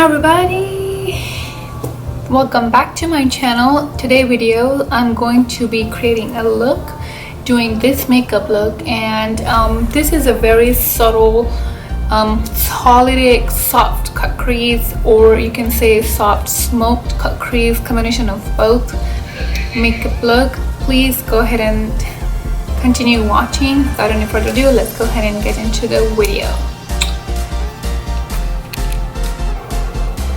everybody, welcome back to my channel. Today video I'm going to be creating a look, doing this makeup look, and this is a very subtle holiday soft cut crease, or you can say soft smoked cut crease, combination of both makeup look. Please go ahead and continue watching. Without any further ado, let's go ahead and get into the video.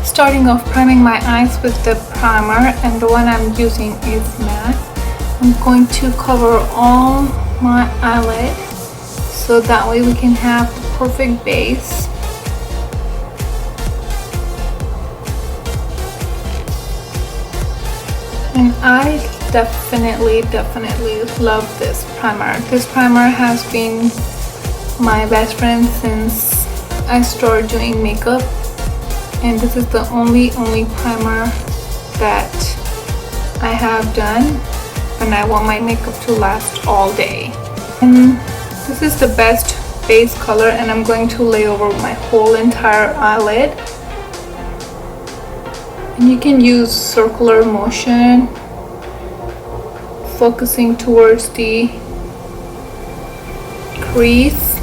Starting off, priming my eyes with the primer, and the one I'm using is matte. I'm going to cover all my eyelid so that way we can have the perfect base. And I definitely love this primer. This primer has been my best friend since I started doing makeup. And this is the only primer that I have done, and I want my makeup to last all day. And this is the best base color, and I'm going to lay over my whole entire eyelid. And you can use circular motion, focusing towards the crease.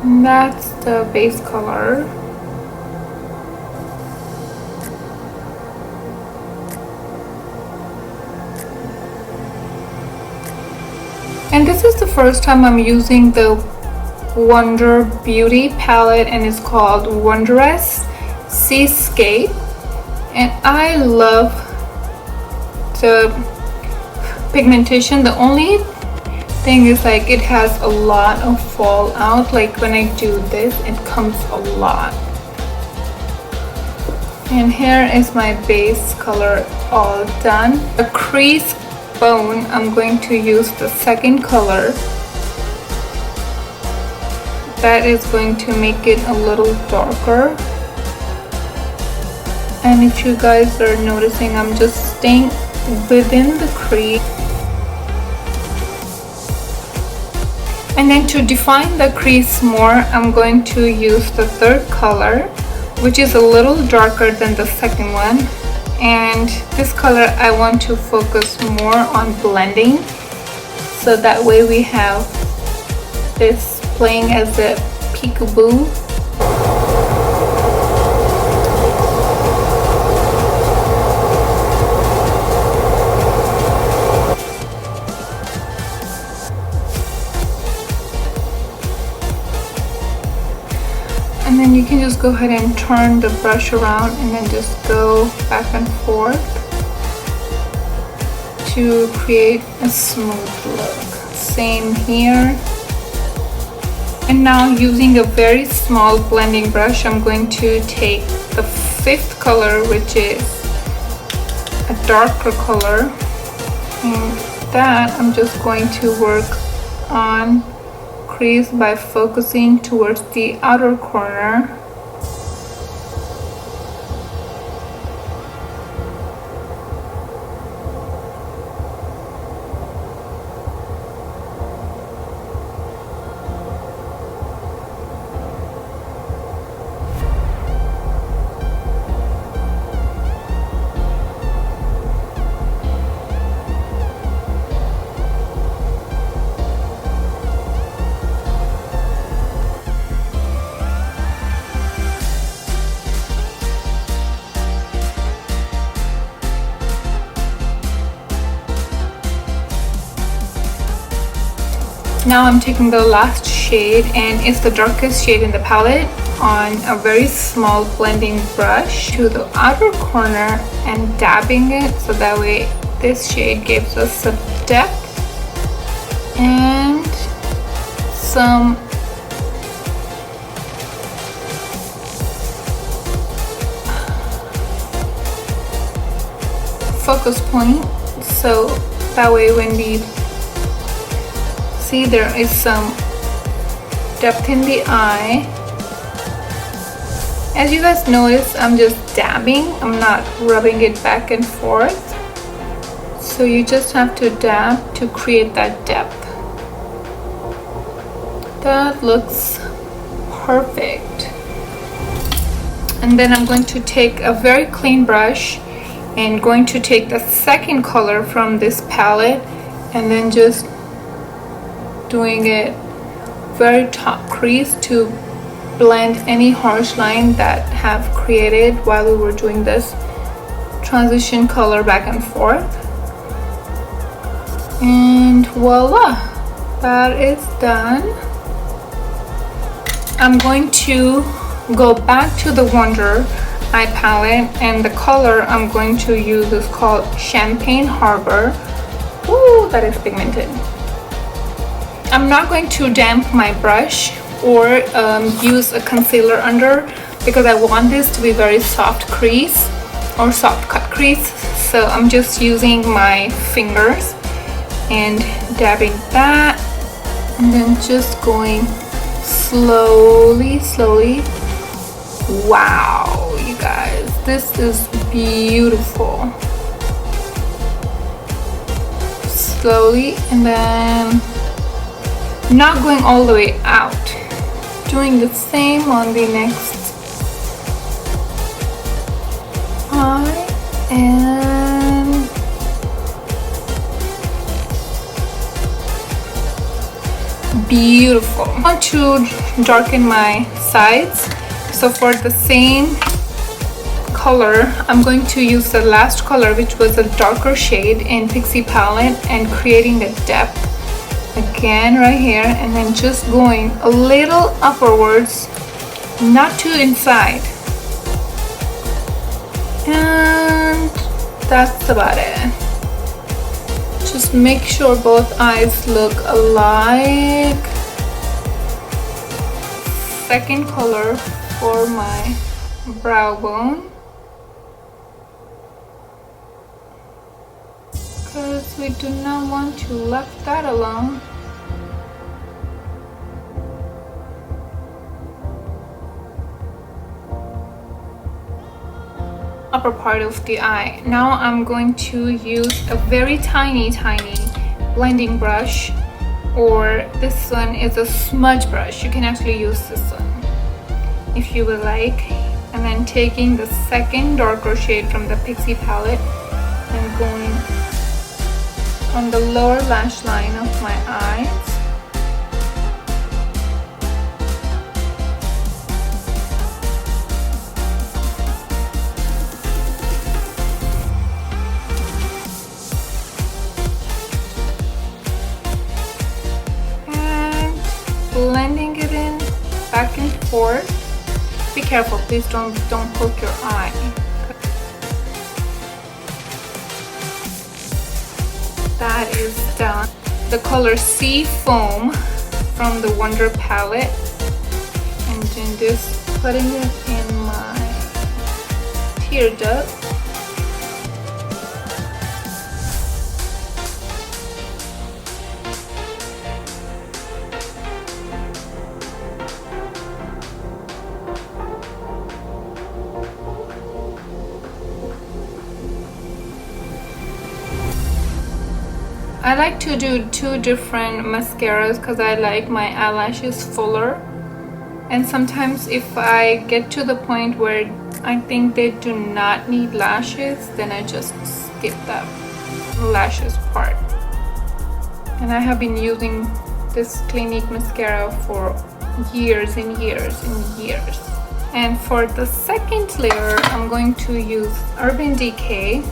And that's the base color. And this is the first time I'm using the NabiaBeauty palette, and it's called Wanderess Seascape. And I love the pigmentation. The only thing is, like, it has a lot of fallout. Like when I do this, it comes a lot. And here is my base color all done. The crease bone, I'm going to use the second color. That is going to make it a little darker. And if you guys are noticing, I'm just staying within the crease. And then to define the crease more, I'm going to use the third color, which is a little darker than the second one. And this color I want to focus more on blending, so that way we have this playing as a peekaboo. And then you can just go ahead and turn the brush around and then just go back and forth to create a smooth look. Same here. And now, using a very small blending brush, I'm going to take the fifth color, which is a darker color, and that I'm just going to work on crease by focusing towards the outer corner. Now I'm taking the last shade, and it's the darkest shade in the palette, on a very small blending brush to the outer corner and dabbing it, so that way this shade gives us a depth and some focus point, so that way when we see there is some depth in the eye. As you guys notice, I'm just dabbing, I'm not rubbing it back and forth. So you just have to dab to create that depth. That looks perfect. And then I'm going to take a very clean brush and going to take the second color from this palette and then just doing it very top crease to blend any harsh line that have created while we were doing this transition color back and forth. And voila, that is done. I'm going to go back to the Wonder Eye palette, and the color I'm going to use is called Champagne Harbor. Ooh, that is pigmented. I'm not going to damp my brush or use a concealer under, because I want this to be very soft crease or soft cut crease. So I'm just using my fingers and dabbing that, and then just going slowly. Wow, you guys, this is beautiful. Slowly, and then not going all the way out, doing the same on the next eye, and beautiful. I want to darken my sides, so for the same color I'm going to use the last color, which was a darker shade in Pixie palette, and creating a depth again right here, and then just going a little upwards, not too inside, and that's about it. Just make sure both eyes look alike. Second color for my brow bone, because we do not want to left that alone. Upper part of the eye. Now I'm going to use a very tiny blending brush, or this one is a smudge brush. You can actually use this one if you would like, and then taking the second darker shade from the Pixie palette and going on the lower lash line of my eyes. And blending it in back and forth. Be careful, please don't poke your eye. That is done. The color Sea Foam from the Wonder palette, and then just putting it in my tear duct. I like to do two different mascaras because I like my eyelashes fuller, and sometimes if I get to the point where I think they do not need lashes, then I just skip that lashes part. And I have been using this Clinique mascara for years and years and years. And for the second layer, I'm going to use Urban Decay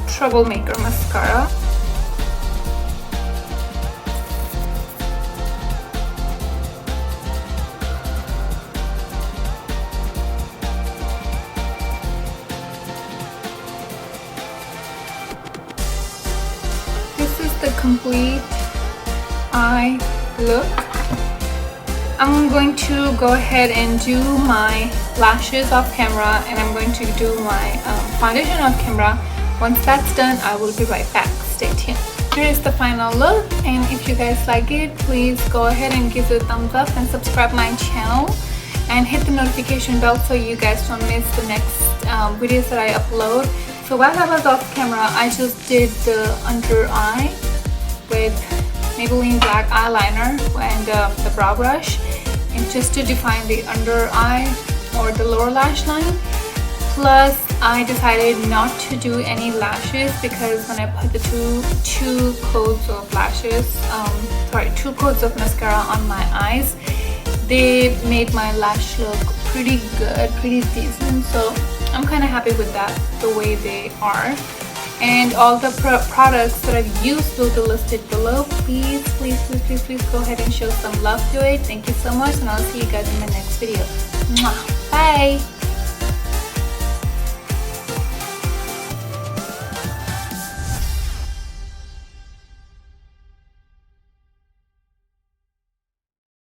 Troublemaker mascara. The complete eye look. I'm going to go ahead and do my lashes off camera, and I'm going to do my foundation off camera. Once that's done, I will be right back. Stay tuned. Here is the final look, and if you guys like it, please go ahead and give it a thumbs up and subscribe my channel and hit the notification bell so you guys don't miss the next videos that I upload. So while I was off camera, I just did the under eye with Maybelline black eyeliner and the brow brush, and just to define the under eye or the lower lash line. Plus I decided not to do any lashes because when I put the two coats of lashes, two coats of mascara on my eyes, they made my lash look pretty good, pretty decent. So I'm kind of happy with that, the way they are. And all the products that I've used will be listed below. Please go ahead and show some love to it. Thank you so much, and I'll see you guys in my next video. Mwah. Bye.